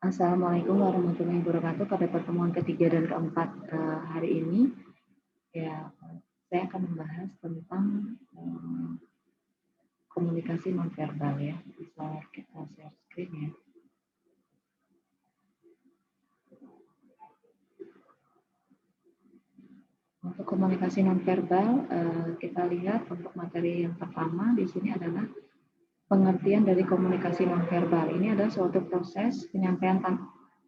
Assalamualaikum warahmatullahi wabarakatuh. Pada pertemuan ketiga dan keempat hari ini, ya saya akan membahas tentang komunikasi nonverbal ya. Bisa kita share screen ya. Untuk komunikasi nonverbal, kita lihat untuk materi yang pertama di sini adalah pengertian dari komunikasi nonverbal. Ini adalah suatu proses penyampaian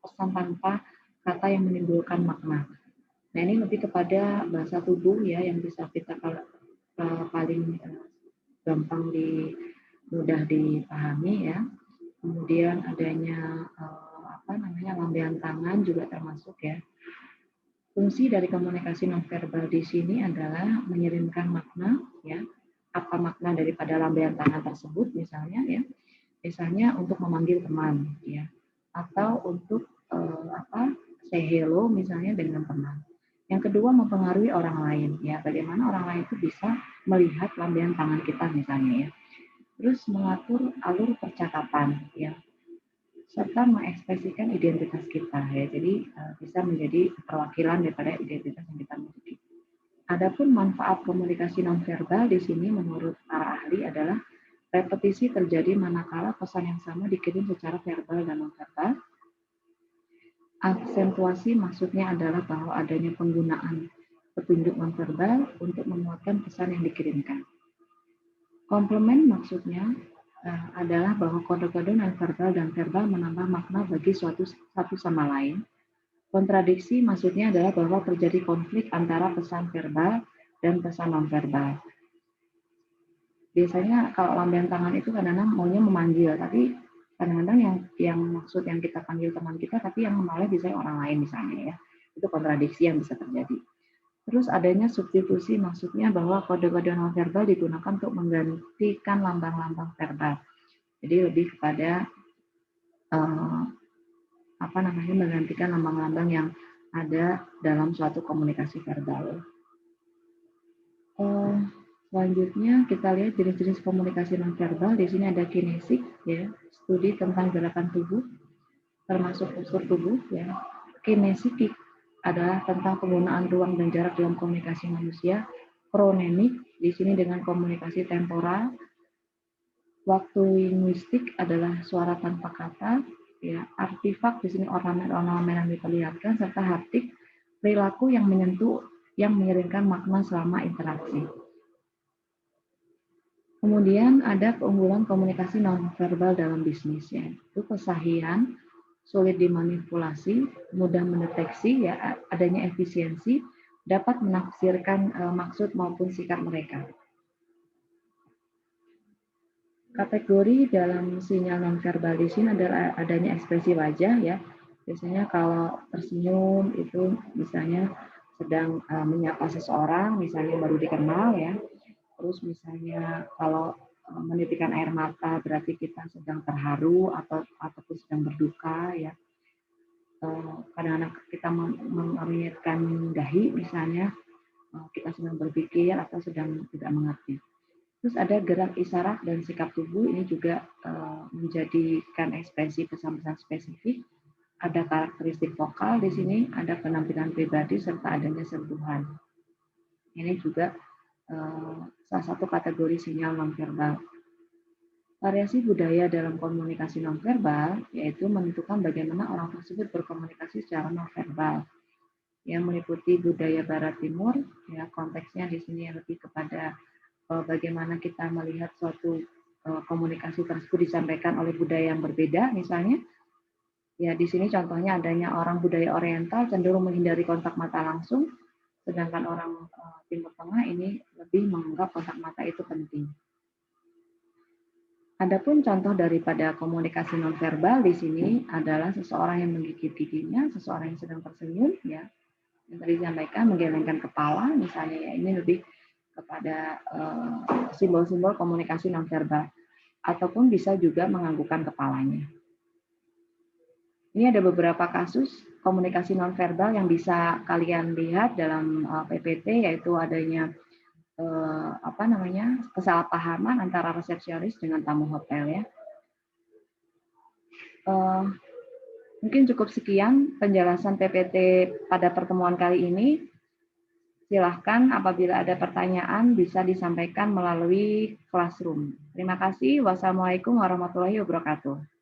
pesan tanpa kata yang menimbulkan makna. Nah, ini lebih kepada bahasa tubuh ya yang bisa kita paling gampang mudah dipahami ya. Kemudian adanya lambaian tangan juga termasuk ya. Fungsi dari komunikasi nonverbal di sini adalah mengirimkan makna ya. Apa makna daripada lambaian tangan tersebut misalnya ya. Misalnya untuk memanggil teman ya. Atau untuk say hello misalnya dengan teman. Yang kedua mempengaruhi orang lain ya. Bagaimana orang lain itu bisa melihat lambaian tangan kita misalnya ya. Terus mengatur alur percakapan ya, serta mengekspresikan identitas kita ya. Jadi bisa menjadi perwakilan daripada identitas yang kita miliki. Adapun manfaat komunikasi nonverbal di sini menurut para ahli adalah repetisi terjadi manakala pesan yang sama dikirim secara verbal dan nonverbal. Aksentuasi maksudnya adalah bahwa adanya penggunaan petunjuk nonverbal untuk menguatkan pesan yang dikirimkan. Komplement maksudnya adalah bahwa kode-kode nonverbal dan verbal menambah makna bagi satu sama lain. Kontradiksi maksudnya adalah bahwa terjadi konflik antara pesan verbal dan pesan nonverbal. Biasanya kalau lambaian tangan itu kadang-kadang maunya memanggil, tapi kadang-kadang yang maksud yang kita panggil teman kita, tapi yang menoleh bisa orang lain misalnya ya. Itu kontradiksi yang bisa terjadi. Terus adanya substitusi maksudnya bahwa kode-kode nonverbal digunakan untuk menggantikan lambang-lambang verbal. Jadi lebih kepada menggantikan lambang-lambang yang ada dalam suatu komunikasi verbal. Selanjutnya kita lihat jenis-jenis komunikasi nonverbal. Di sini ada kinesik, ya, studi tentang gerakan tubuh, termasuk postur tubuh. Ya. Kinesik adalah tentang penggunaan ruang dan jarak dalam komunikasi manusia. Pronemik di sini dengan komunikasi temporal. Waktu linguistik adalah suara tanpa kata. Ya, artifak di sini ornamen-ornamen yang diperlihatkan, serta haptik perilaku yang menyentuh yang mengirimkan makna selama interaksi. Kemudian ada keunggulan komunikasi nonverbal dalam bisnis ya. Itu kesahihan, sulit dimanipulasi, mudah mendeteksi ya, adanya efisiensi, dapat menafsirkan maksud maupun sikap mereka. Kategori dalam sinyal nonverbal di sini adalah adanya ekspresi wajah ya. Biasanya kalau tersenyum itu misalnya sedang menyapa seseorang, misalnya baru dikenal ya. Terus misalnya kalau menitikkan air mata berarti kita sedang terharu ataupun sedang berduka ya. Kadang-kadang kita mengernyitkan dahi misalnya kita sedang berpikir atau sedang tidak mengerti. Terus ada gerak isyarat dan sikap tubuh ini juga menjadikan ekspresi pesan-pesan spesifik. Ada karakteristik vokal di sini, ada penampilan pribadi serta adanya sentuhan. Ini juga salah satu kategori sinyal nonverbal. Variasi budaya dalam komunikasi nonverbal yaitu menentukan bagaimana orang tersebut berkomunikasi secara nonverbal. Yang meliputi budaya Barat Timur, ya konteksnya di sini lebih kepada bagaimana kita melihat suatu komunikasi tersebut disampaikan oleh budaya yang berbeda, misalnya. Ya di sini contohnya adanya orang budaya Oriental cenderung menghindari kontak mata langsung, sedangkan orang Timur Tengah ini lebih menganggap kontak mata itu penting. Adapun contoh daripada komunikasi nonverbal di sini adalah seseorang yang menggigit giginya, seseorang yang sedang tersenyum, ya, yang tadi disampaikan menggelengkan kepala, misalnya ya ini lebih kepada simbol-simbol komunikasi nonverbal, ataupun bisa juga menganggukkan kepalanya. Ini ada beberapa kasus komunikasi nonverbal yang bisa kalian lihat dalam PPT, yaitu adanya kesalahpahaman antara resepsionis dengan tamu hotel ya. Mungkin cukup sekian penjelasan PPT pada pertemuan kali ini. Silahkan apabila ada pertanyaan bisa disampaikan melalui Classroom. Terima kasih. Wassalamualaikum warahmatullahi wabarakatuh.